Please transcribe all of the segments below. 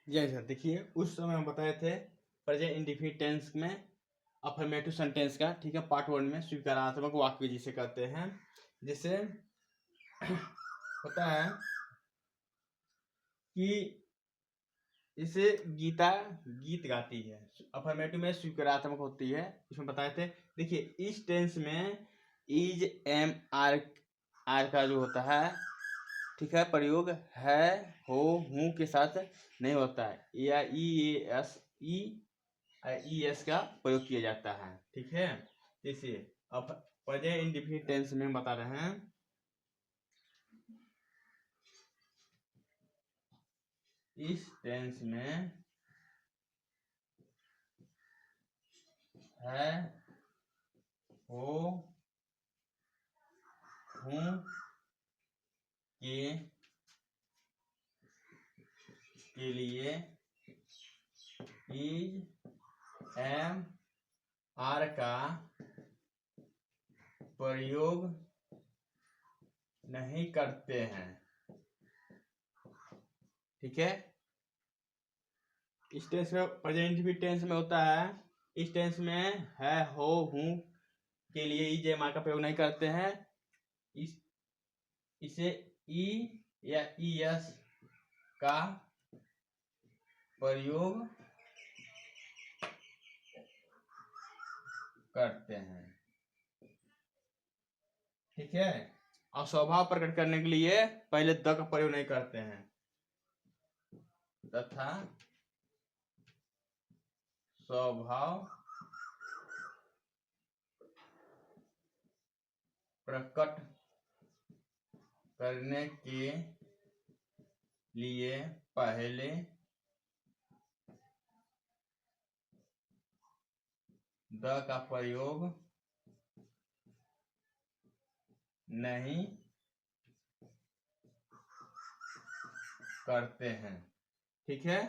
जय सर, देखिए उस समय हम बताए थे प्रेजेंट इंडेफिनिट टेंस में अफर्मेटिव सेंटेंस का, ठीक है, पार्ट 1 में स्वीकारात्मक वाक्य जिसे कहते हैं। जैसे होता है कि इसे गीता गीत गाती है, अफर्मेटिव में स्वीकारात्मक होती है, इसमें बताए थे। देखिए इस टेंस में इज एम आर का जो होता है, ठीक है, प्रयोग है हो हूँ के साथ नहीं होता है, या ई एस का प्रयोग किया जाता है, ठीक है। जैसे अब प्रेजेंट इंडेफिनिट टेंस में हम बता रहे हैं, इस टेंस में है हो हूँ के लिए इज एम आर का प्रयोग नहीं करते हैं, ठीक है। इस टेंस में प्रेजेंट इंडेफिनिट टेंस में होता है, इस टेंस में है हो हूँ के लिए इज एम आर का प्रयोग नहीं करते हैं, इसे ई या ई एस का प्रयोग करते हैं, ठीक है। और स्वभाव प्रकट करने के लिए पहले द का प्रयोग नहीं करते हैं, तथा स्वभाव प्रकट करने के लिए पहले द का प्रयोग नहीं करते हैं, ठीक है।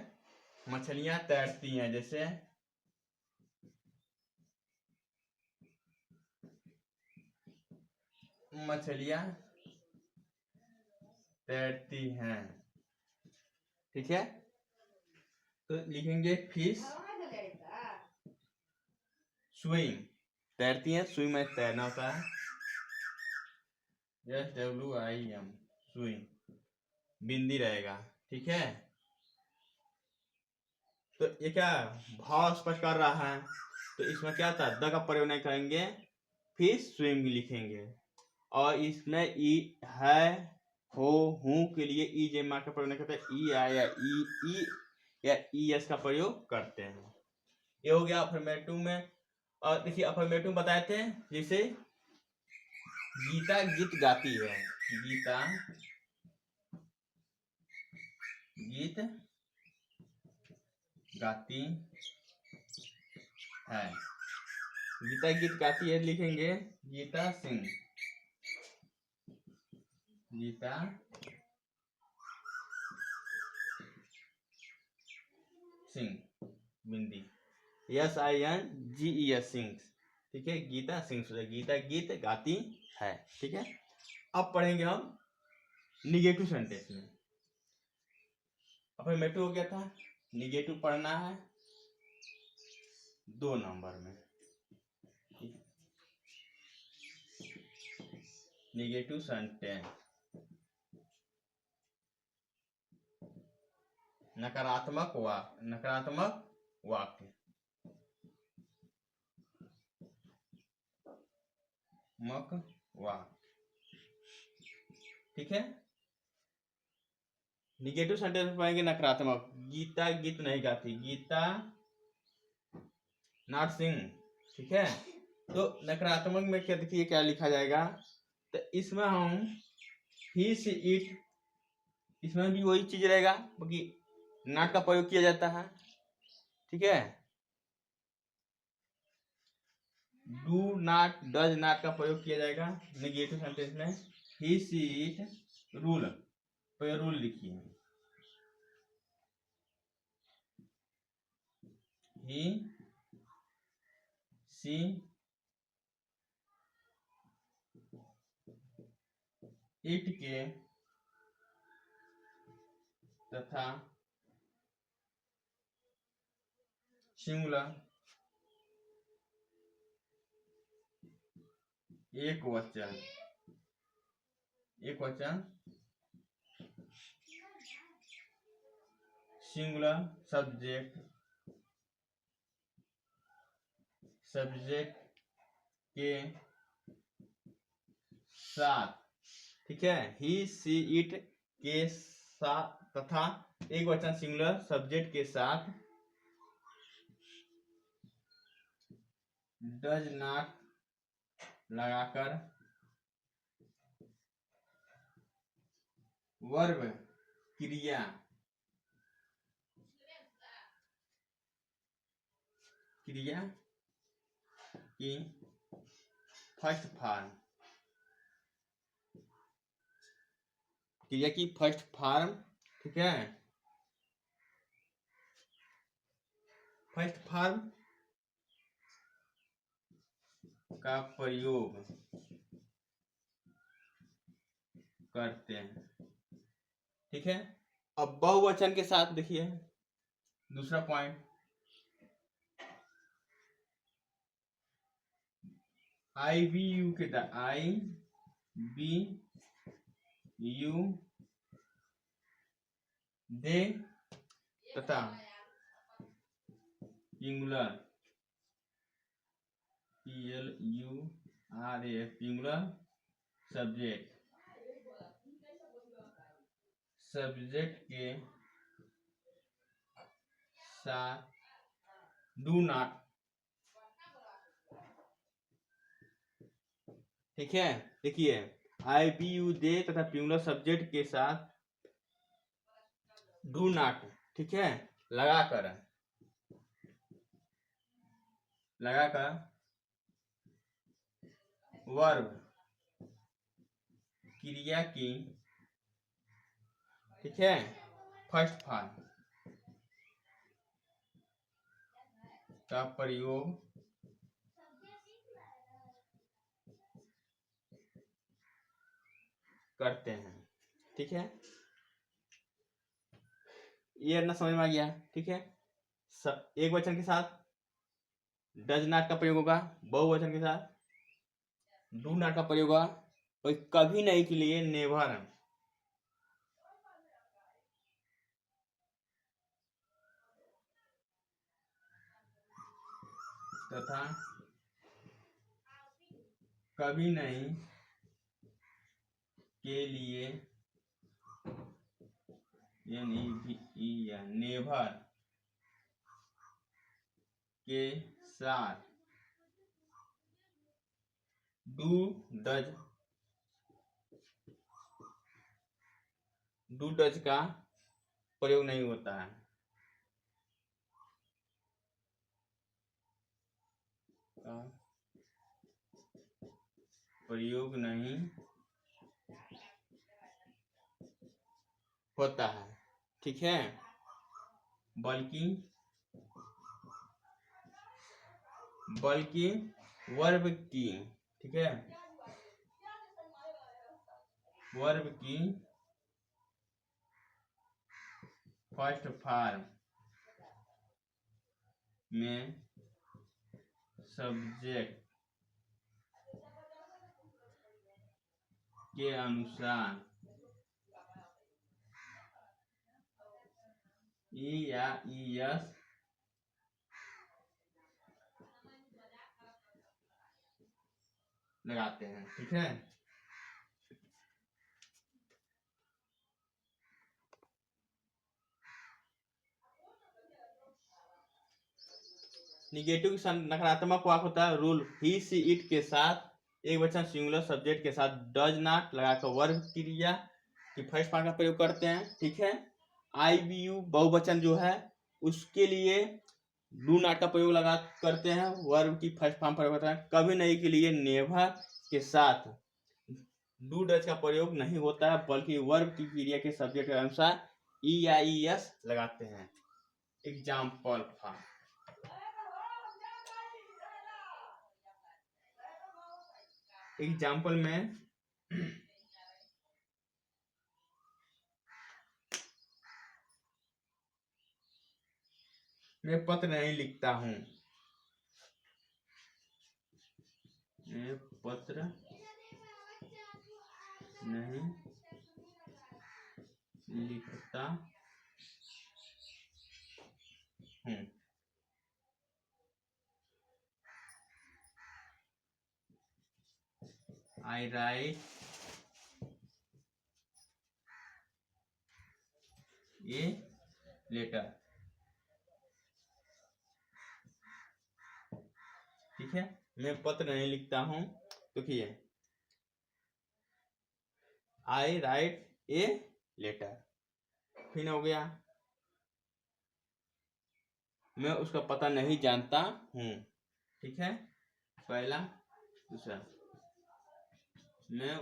मछलियां तैरती हैं, जैसे मछलियां तैरती हैं, ठीक है। तो लिखेंगे फिश स्विम, तैरती हैं, स्विम में तैरना होता है, SWIM स्विम, बिंदी रहेगा, ठीक है। तो ये क्या भाव स्पष्ट कर रहा है, तो इसमें क्या था, द का प्रयोग नहीं करेंगे, फिश स्विम लिखेंगे, और इसमें ई है हो हूँ के लिए ई जे मार्क का प्रयोग नहीं करते, ई या ई एस का प्रयोग करते हैं। ये हो गया अफर्मेटिव में। और देखिए अफर्मेटिव बताए थे, जैसे गीता गीत गाती है, गीता गीत गाती है, गीता गीत गाती है लिखेंगे गीता सिंह, गीता सिंह, बिंदी SINGES सिंह, ठीक है, गीता सिंह, गीता गीत गाती है, ठीक है। अब पढ़ेंगे हम निगेटिव सेंटेंस में। अफर्मेटिव हो गया था, निगेटिव पढ़ना है 2 नंबर में, निगेटिव सेंटेंस, नकारात्मक वाक्य ठीक है। निगेटिव सेंटेंस में पाएंगे नकारात्मक, गीता गीत नहीं गाती, गीता नॉट सिंग, ठीक है। तो नकारात्मक में क्या, देखिए क्या लिखा जाएगा, तो इसमें हम ही से इट, इसमें भी वही चीज रहेगा, बाकी नॉट का प्रयोग किया जाता है, ठीक है। डू नॉट डज नॉट का प्रयोग किया जाएगा निगेटिव सेंटेंस में। ही सी इट रूल, तो रूल लिखिए, ही सी इट के तथा सिंगुलर एक वचन सिंगुलर सब्जेक्ट के साथ, ठीक है, ही सी इट के साथ तथा एक वचन सिंगुलर सब्जेक्ट के साथ डज नॉट लगाकर वर्ब क्रिया की फर्स्ट फॉर्म, क्रिया की फर्स्ट फॉर्म, ठीक है, फर्स्ट फॉर्म का प्रयोग करते हैं, ठीक है। अब बहुवचन के साथ देखिए दूसरा पॉइंट, आई बी यू के आई बी यू दे तथा सिंगुलर PLURA सिंगुलर सब्जेक्ट के साथ डू नॉट, ठीक है। देखिए आई बी यू दे तथा सिंगुलर सब्जेक्ट के साथ डू नॉट, ठीक है, लगाकर वर्ब क्रिया की, ठीक है, फर्स्ट फॉर्म का प्रयोग करते हैं, ठीक है। ये ना समझ में आ गया, ठीक है। एक वचन के साथ डज नॉट का प्रयोग होगा, बहुवचन के साथ डू नॉट का प्रयोग होगा, और कभी नहीं के लिए नेवर, तथा कभी नहीं के लिए नेवर के साथ डू डज का प्रयोग नहीं होता है, प्रयोग नहीं होता है, ठीक है, बल्कि वर्ब की, ठीक है, वर्ब की फर्स्ट फॉर्म में सब्जेक्ट के अनुसार ई या ईएस लगाते हैं, ठीक है। निगेटिव नकारात्मक वाक्य होता है रूल ही सी इट के साथ एक वचन सिंगुलर सब्जेक्ट के साथ डज नॉट लगाकर वर्ब क्रिया की फर्स्ट फॉर्म का प्रयोग करते हैं, ठीक है। आई बी यू बहुवचन जो है उसके लिए डू नॉट का प्रयोग लगा करते हैं, वर्ब की फर्स्ट फॉर्म प्रयोग करते हैं, कभी नहीं के लिए नेवर के साथ डू डज का प्रयोग नहीं होता है, बल्कि वर्ब की क्रिया के सब्जेक्ट के अनुसार ई या ई एस लगाते हैं। एग्जाम्पल फॉर्म, एग्जाम्पल में मैं पत्र नहीं लिखता हूँ। मैं पत्र नहीं लिखता हूँ। I write a letter। ठीक है, मैं पत्र नहीं लिखता हूँ। देखिए I write a letter, फिर हो गया मैं उसका पता नहीं जानता हूँ। ठीक है, पहला। दूसरा, मैं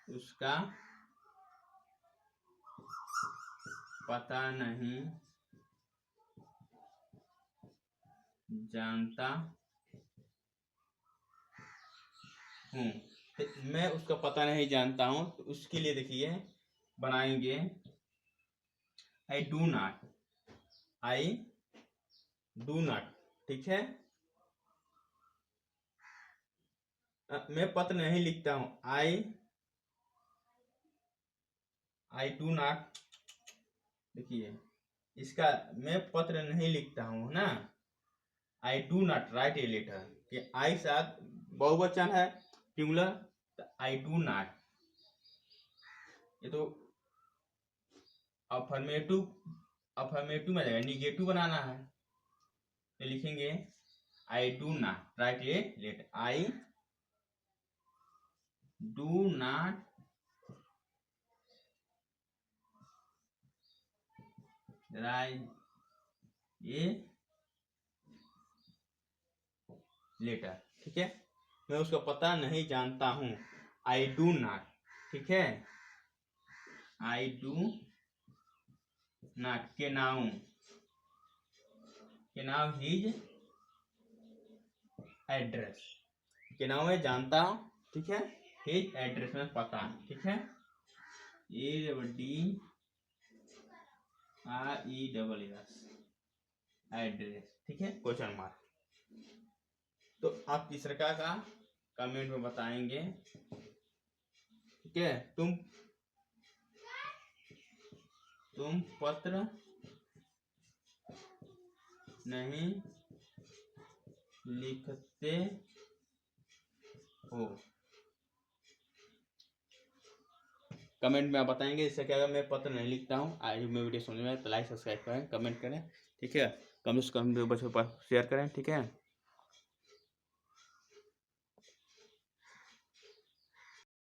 उसका पता नहीं जानता हूँ। मैं उसका पता नहीं जानता हूँ, तो उसके लिए देखिए बनाएंगे I do not। ठीक है, मैं पत्र नहीं लिखता हूँ। I do not। देखिए इसका मैं पत्र नहीं लिखता हूँ ना, I do not write a letter। कि I साथ बहुवचन है, सिंगुलर, तो I do not। ये तो अफर्मेटिव में जाएगा, निगेटिव बनाना है तो लिखेंगे I do not write a letter। I do not write a letter। ठीक है, मैं उसका पता नहीं जानता हूँ। I do not। ठीक है, I do not के नाउन his एड्रेस के नाम में जानता हूँ। ठीक है, his एड्रेस में पता। ठीक है, ADRES एड्रेस। ठीक है, क्वेश्चन मार्क। तो आप तीसरा का कमेंट में बताएंगे। ठीक है, तुम पत्र नहीं लिखते हो। कमेंट में आप बताएंगे इससे क्या मैं पत्र नहीं लिखता हूँ। आज मैं वीडियो समझ में आए तो लाइक सब्सक्राइब करें, कमेंट करें। ठीक है, कम से कम बच्चों पर शेयर करें। ठीक है।